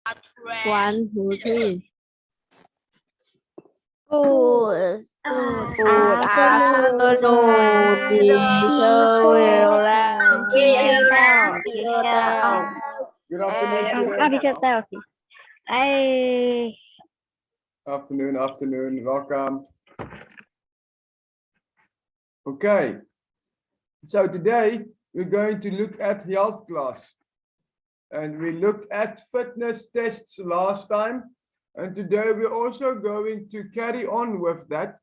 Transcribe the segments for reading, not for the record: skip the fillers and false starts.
1, 2, 3. Good Good afternoon, teacher. Good afternoon, students. Afternoon. Welcome. Okay. So today we're going to look at health class. And we looked at fitness tests last time. And today we're also going to carry on with that.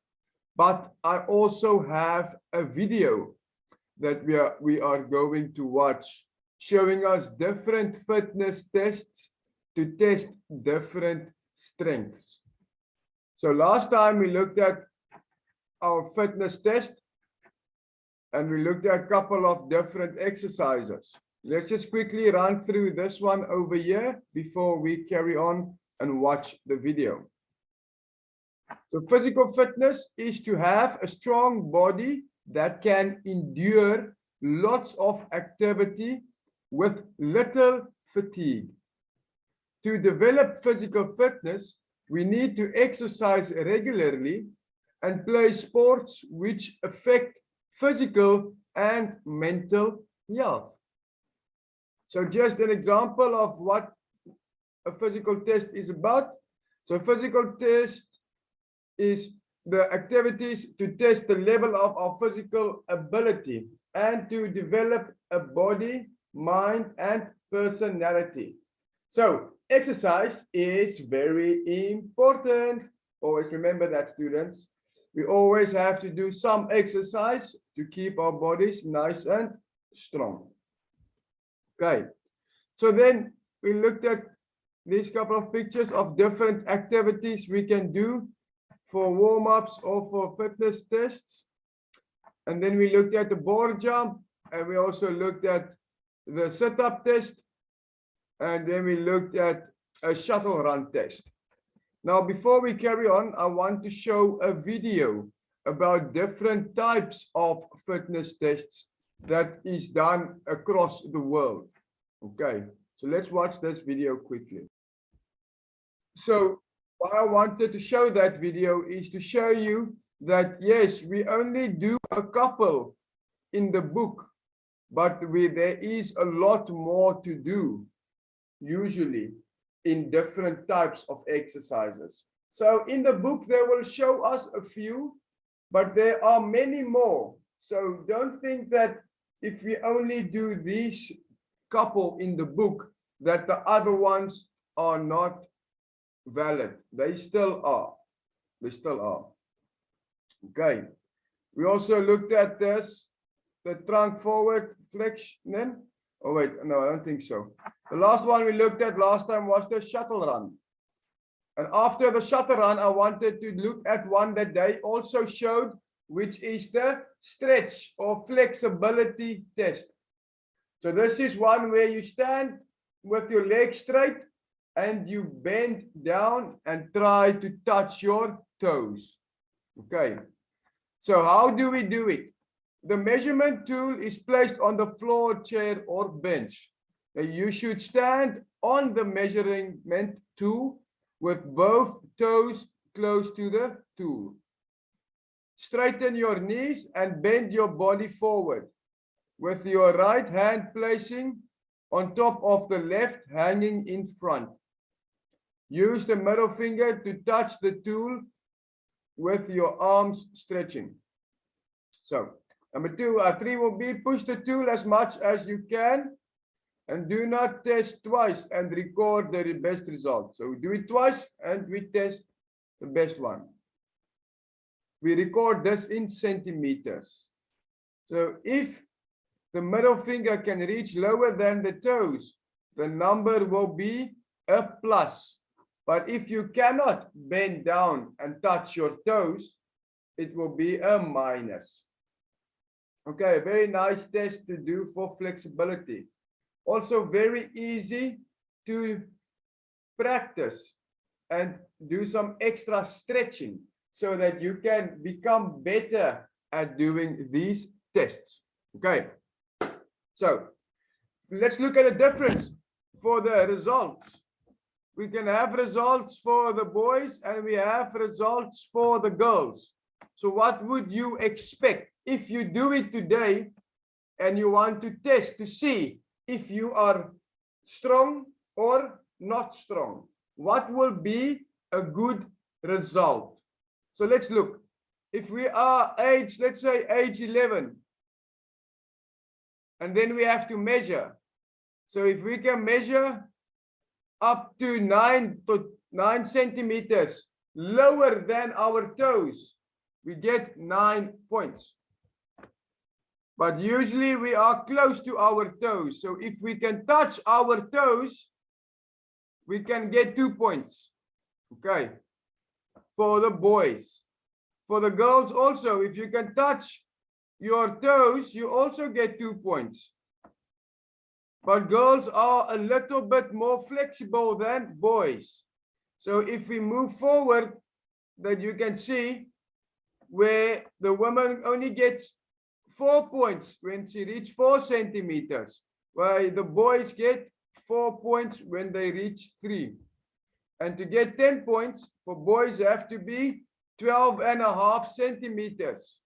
But I also have a video that we are going to watch, showing us different fitness tests to test different strengths. So last time we looked at our fitness test and we looked at a couple of different exercises. Let's just quickly run through this one over here before we carry on and watch the video. So physical fitness is to have a strong body that can endure lots of activity with little fatigue. To develop physical fitness, we need to exercise regularly and play sports which affect physical and mental health. So just an example of what a physical test is about. So physical test is the activities to test the level of our physical ability and to develop a body, mind, and personality. So exercise is very important. Always remember that, students. We always have to do some exercise to keep our bodies nice and strong. Okay, so then we looked at these couple of pictures of different activities we can do for warm-ups or for fitness tests. And then we looked at the board jump, and we also looked at the sit-up test, and then we looked at a shuttle run test. Now, before we carry on, I want to show a video about different types of fitness tests that is done across the world. Okay, so let's watch this video quickly. So why I wanted to show that video is to show you that, yes, we only do a couple in the book, but there is a lot more to do, usually, in different types of exercises. So in the book, they will show us a few, but there are many more. So don't think that if we only do these couple in the book, that the other ones are not valid. They still are. They still are. Okay. We also looked at this, the trunk forward flexion. Oh wait, no, I don't think so. The last one we looked at last time was the shuttle run. And after the shuttle run, I wanted to look at one that they also showed, which is the stretch or flexibility test. So this is one where you stand with your legs straight and you bend down and try to touch your toes. Okay. So how do we do it? The measurement tool is placed on the floor, chair, or bench. You should stand on the measurement tool with both toes close to the tool. Straighten your knees and bend your body forward, with your right hand placing on top of the left, hanging in front. Use the middle finger to touch the tool with your arms stretching. So number 3 will be push the tool as much as you can and do not test twice and record the best result. So we do it twice and we test the best one. We record this in centimeters. So if the middle finger can reach lower than the toes, the number will be a plus. But if you cannot bend down and touch your toes, it will be a minus. Okay, very nice test to do for flexibility. Also very easy to practice and do some extra stretching so that you can become better at doing these tests. Okay, so let's look at the difference for the results. we can have results for the boys and we have results for the girls. So what would you expect if you do it today and you want to test to see if you are strong or not strong? What will be a good result? So let's look. If we are age, let's say age 11, and then we have to measure. So if we can measure up to 9 centimeters lower than our toes, we get 9 points. But usually we are close to our toes. So if we can touch our toes, we can get 2 points. Okay. For the boys. For the girls also, if you can touch your toes, you also get 2 points. But girls are a little bit more flexible than boys. So if we move forward, that you can see where the woman only gets 4 points when she reaches 4 centimeters, while the boys get 4 points when they reach 3. And to get 10 points, for boys have to be 12.5 centimeters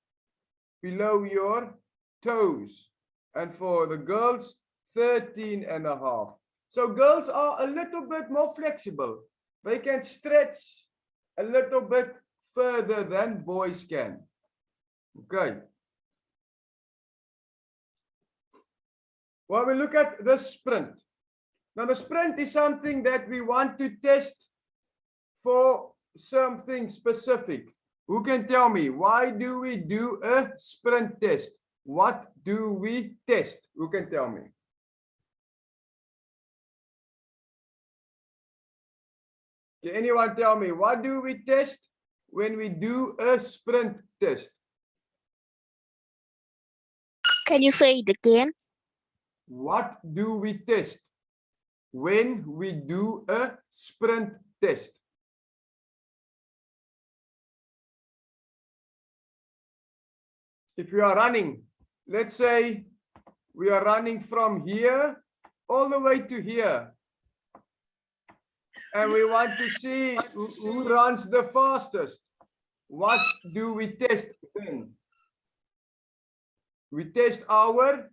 below your toes. And for the girls, 13.5. So girls are a little bit more flexible. They can stretch a little bit further than boys can. Okay. Well, we look at the sprint. Now, the sprint is something that we want to test for something specific. Who can tell me, why do we do a sprint test? What do we test? Who can tell me? Can anyone tell me, what do we test when we do a sprint test? Can you say it again? What do we test when we do a sprint test? If we are running, let's say we are running from here all the way to here. And we want to see who runs the fastest. What do we test then? We test our,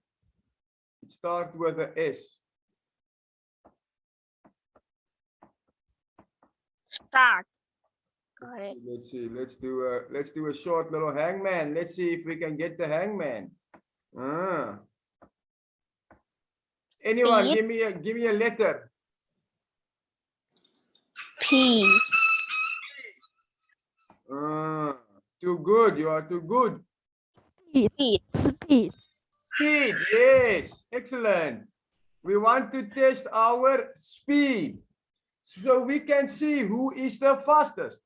it starts with a S. Start. Got it. Let's see, let's do a short little hangman. Let's see if we can get the hangman. Anyone P. give me a letter. P. Too good, you are too good. Speed. Speed. Speed, yes, excellent. We want to test our speed so we can see who is the fastest.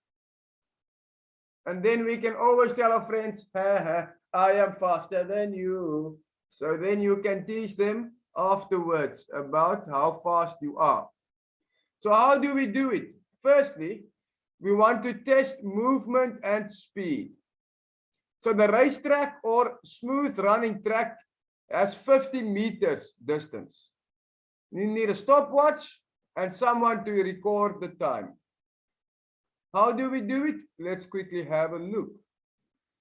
And then we can always tell our friends, I am faster than you. So then you can teach them afterwards about how fast you are. So how do we do it? Firstly, we want to test movement and speed. So the racetrack or smooth running track has 50 meters distance. You need a stopwatch and someone to record the time. How do we do it? Let's quickly have a look.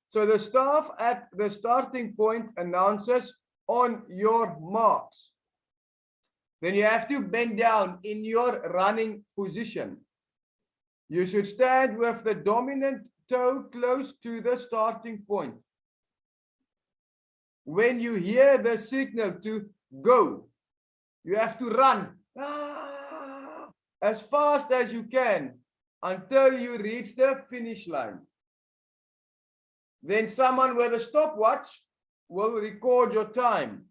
So the staff at the starting point announces on your marks. Then you have to bend down in your running position. You should stand with the dominant toe close to the starting point. When you hear the signal to go, you have to run as fast as you can until you reach the finish line. Then someone with a stopwatch will record your time.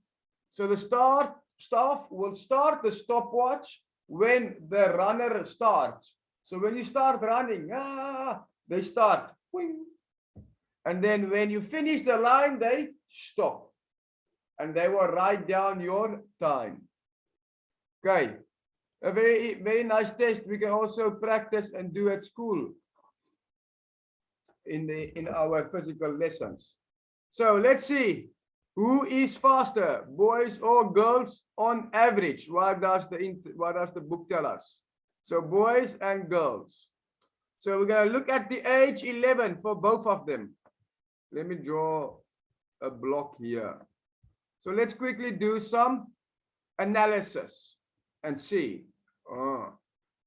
So the staff will start the stopwatch when the runner starts. So when you start running, they start. And then when you finish the line, they stop. And they will write down your time. Okay. A very, very nice test. We can also practice and do at school in our physical lessons. So let's see. Who is faster, boys or girls on average? What does the book tell us? So boys and girls. So we're going to look at the age 11 for both of them. Let me draw a block here. So let's quickly do some analysis and see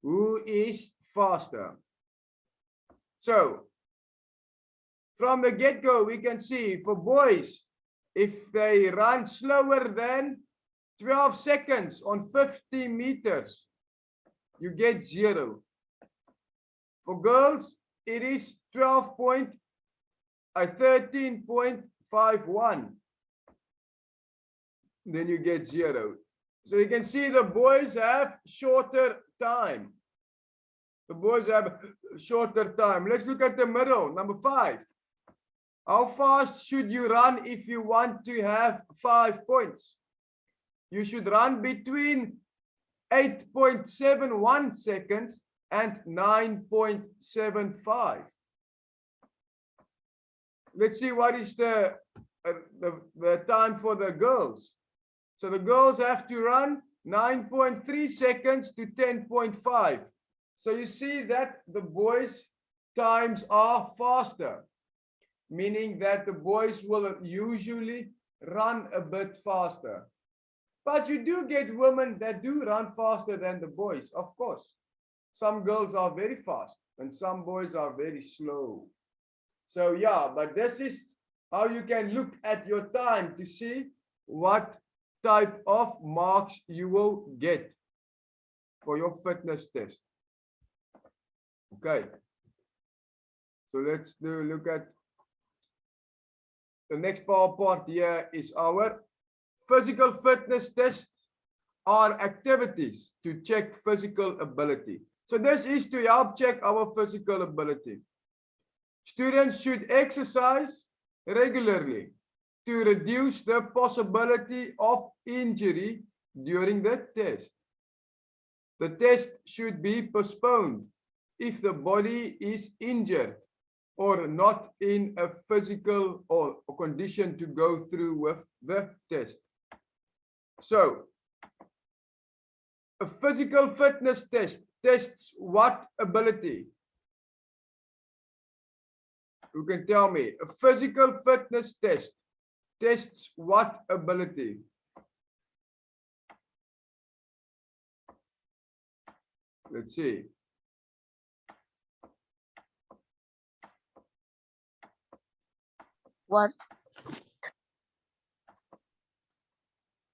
who is faster. So from the get-go, we can see for boys, if they run slower than 12 seconds on 50 meters, you get 0. For girls, it is 13.51. Then you get 0. So you can see the boys have shorter time. The boys have shorter time. Let's look at the middle, number 5. How fast should you run if you want to have 5 points? You should run between 8.71 seconds and 9.75. Let's see what is the time for the girls. So the girls have to run 9.3 seconds to 10.5. So you see that the boys' times are faster, meaning that the boys will usually run a bit faster. But you do get women that do run faster than the boys, of course. Some girls are very fast and some boys are very slow. So yeah, but this is how you can look at your time to see what type of marks you will get for your fitness test. Okay. So let's look at the next part here is our physical fitness tests are activities to check physical ability. So this is to help check our physical ability. Students should exercise regularly to reduce the possibility of injury during the test. The test should be postponed if the body is injured or not in a physical or condition to go through with the test. So, a physical fitness test tests what ability? Who can tell me? A physical fitness test tests what ability? Let's see. What?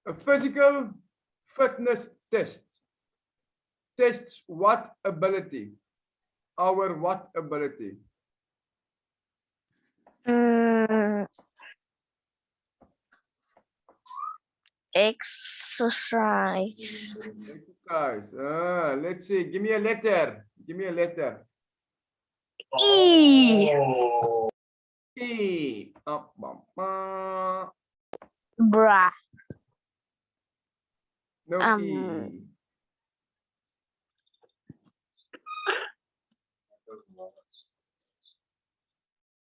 A physical fitness test tests what ability? Our what ability? Exercise. Exercise. Let's see. Give me a letter. Give me a letter. E. E. Bra. No E.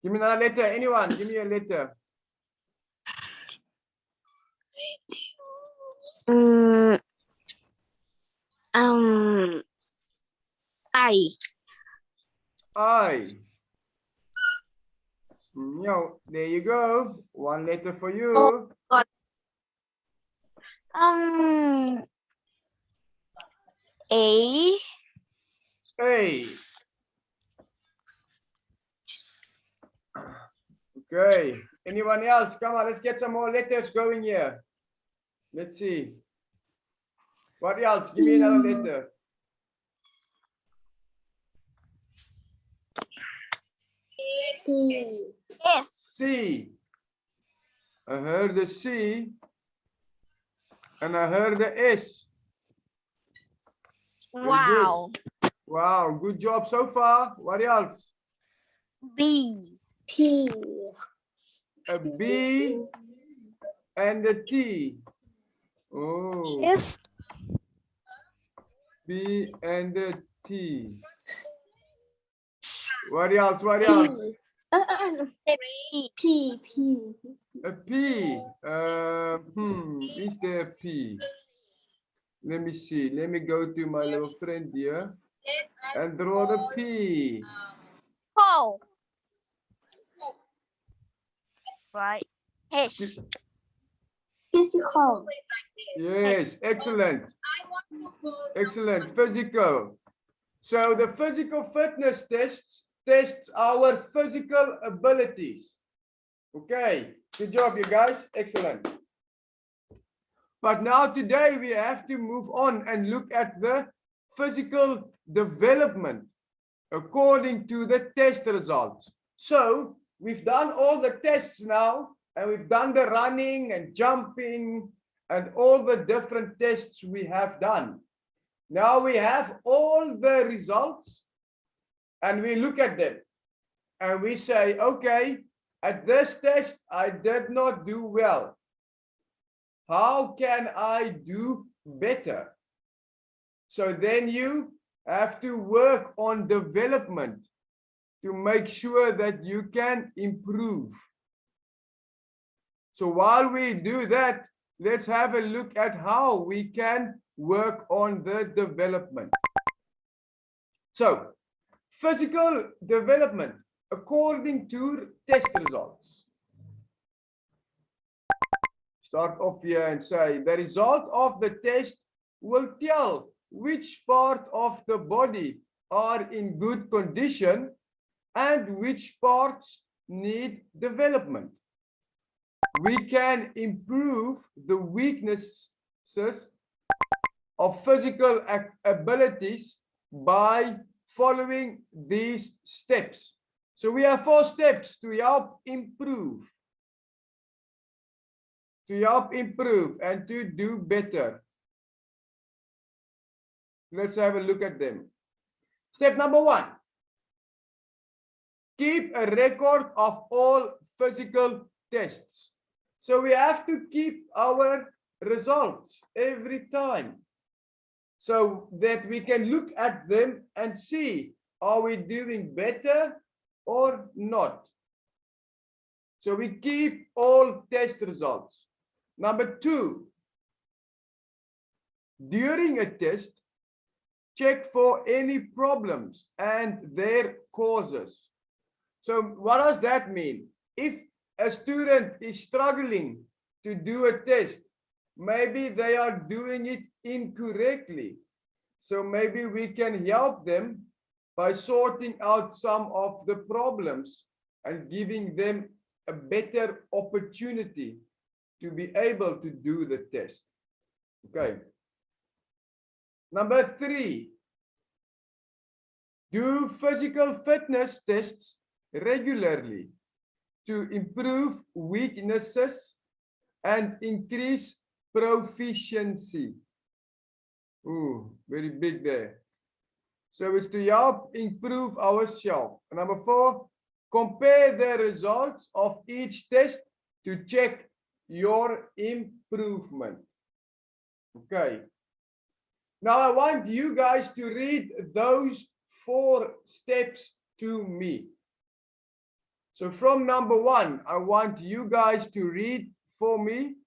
Give me another letter. Anyone? Give me a letter. I. I. No, there you go. One letter for you. Oh, God. A. A. Okay. Anyone else? Come on, let's get some more letters going here. Let's see. What else? Give me another letter. C. S. C. I heard the C. And I heard the S. Wow. Wow, good job so far. What else? B. P. A B and a T. Oh. Yes. B and a T. What else? What else? P. A P. Is there a P? Let me see. Let me go to my little friend here. and draw the P. Whole. Right. H. Physical. Yes, excellent. Excellent. Physical. So the physical fitness tests our physical abilities. Okay, good job, you guys. Excellent. But now today we have to move on and look at the physical development according to the test results. So we've done all the tests now, and we've done the running and jumping and all the different tests we have done. Now we have all the results and we look at them and we say, okay, at this test, I did not do well. How can I do better? So then you have to work on development to make sure that you can improve. So while we do that, let's have a look at how we can work on the development. So, physical development according to test results. Start off here and say the result of the test will tell which part of the body are in good condition and which parts need development. We can improve the weaknesses of physical abilities by following these steps. So we have 4 steps to help improve. And to do better. Let's have a look at them. Step number 1. Keep a record of all physical tests. So we have to keep our results every time so that we can look at them and see, are we doing better or not? So we keep all test results. Number 2, during a test, check for any problems and their causes. So what does that mean? If a student is struggling to do a test, maybe they are doing it incorrectly. So maybe we can help them by sorting out some of the problems and giving them a better opportunity to be able to do the test. Okay. Number 3, do physical fitness tests regularly to improve weaknesses and increase proficiency. Ooh, very big there. So it's to help improve ourselves. Number 4, compare the results of each test to check your improvement. Okay. Now I want you guys to read those 4 steps to me. So from number 1, I want you guys to read for me.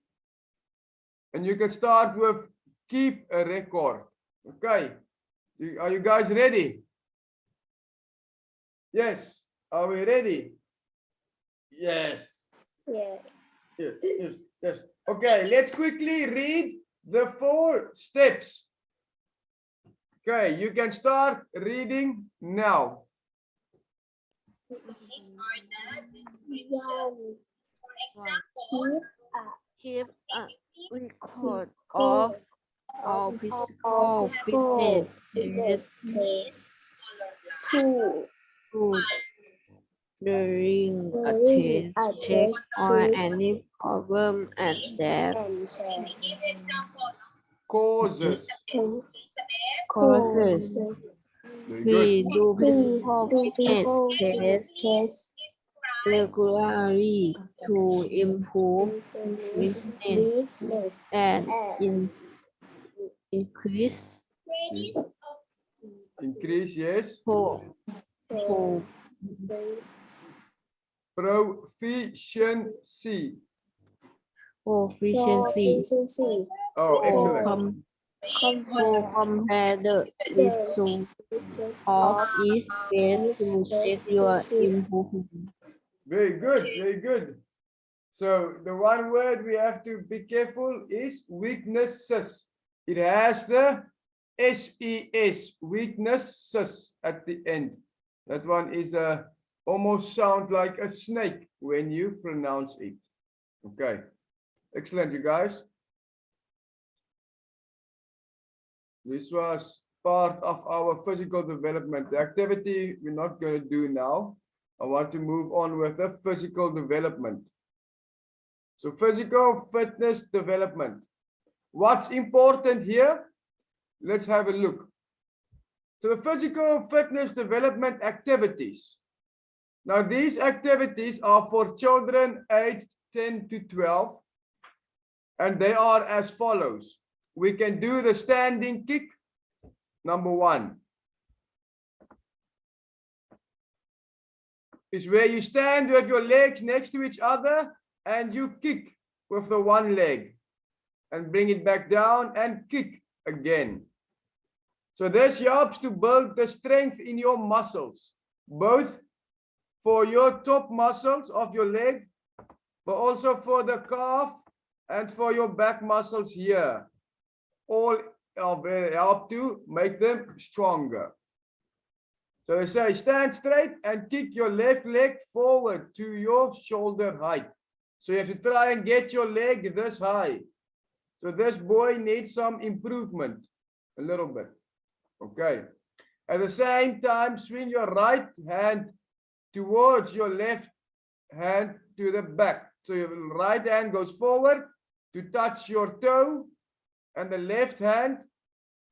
And you can start with keep a record. Okay. Are you guys ready? Yes. Are we ready? Yes. Yeah. Yes. Okay, let's quickly read the 4 steps. Okay, you can start reading now. Keep a record of all physical fitness tests. 2. During a test, check for any problem and their Causes. causes. Very We good. do physical fitness tests regularly to improve fitness and increase Yes. Proficiency. proficiency. Oh, excellent. To compare the result of each case to check your improvement. Very good, very good. So the one word we have to be careful is weaknesses. It has the SES, weaknesses at the end. That one is almost sound like a snake when you pronounce it. Okay, excellent, you guys. This was part of our physical development. The activity we're not going to do now. I want to move on with the physical development. So physical fitness development. What's important here? Let's have a look. So the physical fitness development activities. Now these activities are for children aged 10 to 12. And they are as follows. We can do the standing kick, number 1. Is where you stand with your legs next to each other and you kick with the one leg and bring it back down and kick again. So this helps to build the strength in your muscles, both for your top muscles of your leg, but also for the calf and for your back muscles here. All help to make them stronger. So I say stand straight and kick your left leg forward to your shoulder height. So you have to try and get your leg this high. So this boy needs some improvement, a little bit. Okay. At the same time, swing your right hand towards your left hand to the back. So your right hand goes forward to touch your toe, and the left hand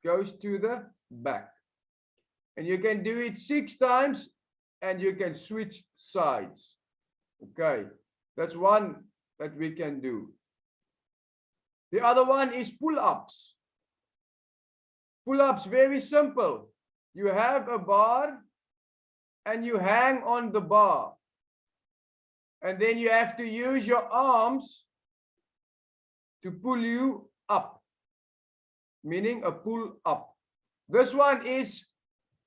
goes to the back. And you can do it 6 times, and you can switch sides. Okay, that's one that we can do. The other one is pull-ups. Pull-ups, very simple. You have a bar, and you hang on the bar. And then you have to use your arms to pull you up, meaning a pull-up. This one is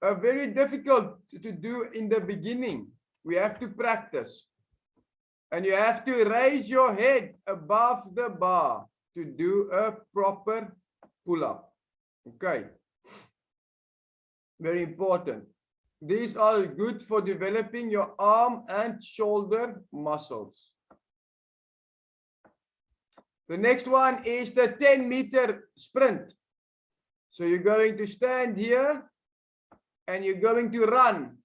very difficult to do in the beginning. We have to practice. And you have to raise your head above the bar to do a proper pull-up. Okay. Very important. These are good for developing your arm and shoulder muscles. The next one is the 10-meter sprint. So you're going to stand here and you're going to run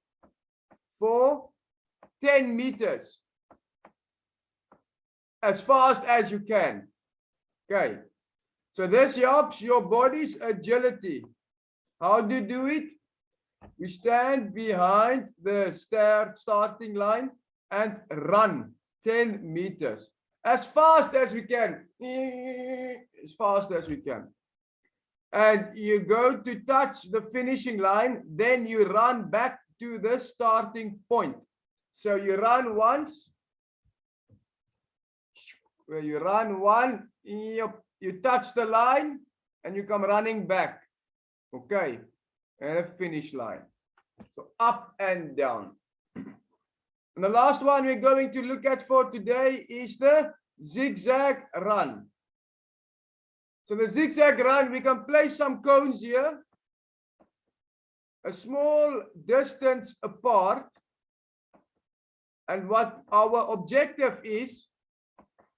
for 10 meters as fast as you can. Okay. So this helps your body's agility. How do you do it? We stand behind the starting line and run 10 meters as fast as we can. As fast as we can. And you go to touch the finishing line, then you run back to the starting point. So you run once, where you run one, you touch the line, and you come running back. Okay, and a finish line. So up and down. And the last one we're going to look at for today is the zigzag run. So the zigzag run, we can place some cones here, a small distance apart. And what our objective is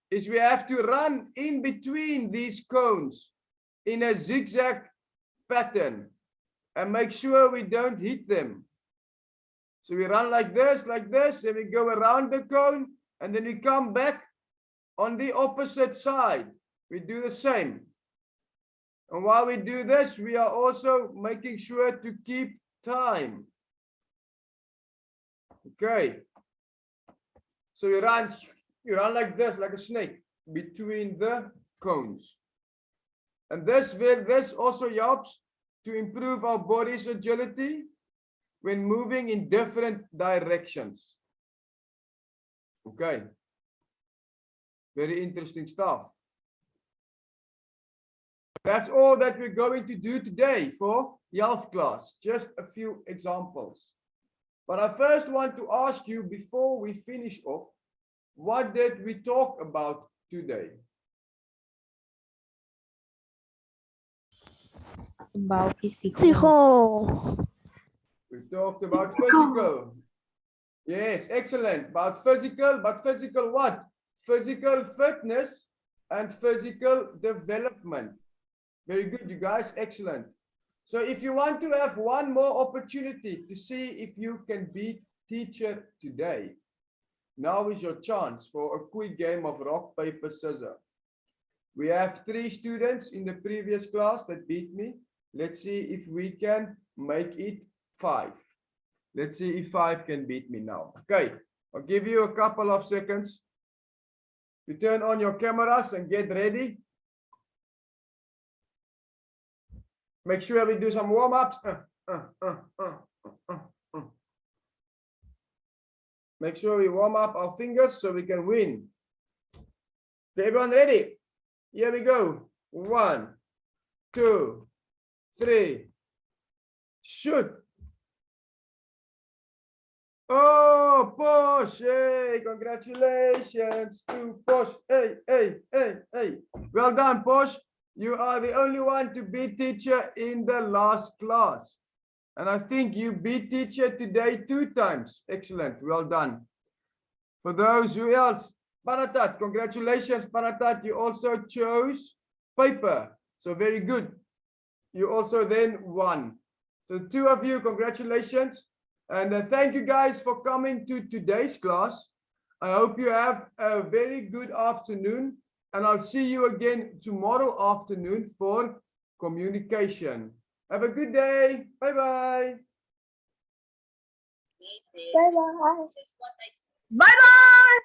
we have to run in between these cones in a zigzag pattern and make sure we don't hit them. So we run like this, then we go around the cone, and then we come back on the opposite side. We do the same. And while we do this, we are also making sure to keep time. Okay. So you run like this, like a snake, between the cones. And this also helps to improve our body's agility when moving in different directions. Okay. Very interesting stuff. That's all that we're going to do today for the health class. Just a few examples. But I first want to ask you before we finish off, what did we talk about today? About physical. Physical. We talked about physical. Yes, excellent. About physical, but physical what? Physical fitness and physical development. Very good, you guys. Excellent. So if you want to have one more opportunity to see if you can beat teacher today, now is your chance for a quick game of rock, paper, scissors. We have 3 students in the previous class that beat me. Let's see if we can make it 5. Let's see if 5 can beat me now. Okay, I'll give you a couple of seconds to turn on your cameras and get ready. Make sure we do some warm-ups. Make sure we warm up our fingers so we can win. Okay, everyone ready? Here we go. 1, 2, 3. Shoot. Oh, Posh. Hey, congratulations to Posh. Hey, hey, hey, hey. Well done, Posh. You are the only one to beat teacher in the last class. And I think you beat teacher today 2 times. Excellent. Well done. For those who else, Panatat, congratulations, Panatat. You also chose paper. So very good. You also then won. So 2 of you, congratulations. And thank you guys for coming to today's class. I hope you have a very good afternoon. And I'll see you again tomorrow afternoon for communication. Have a good day. Bye-bye. Bye-bye. Bye-bye.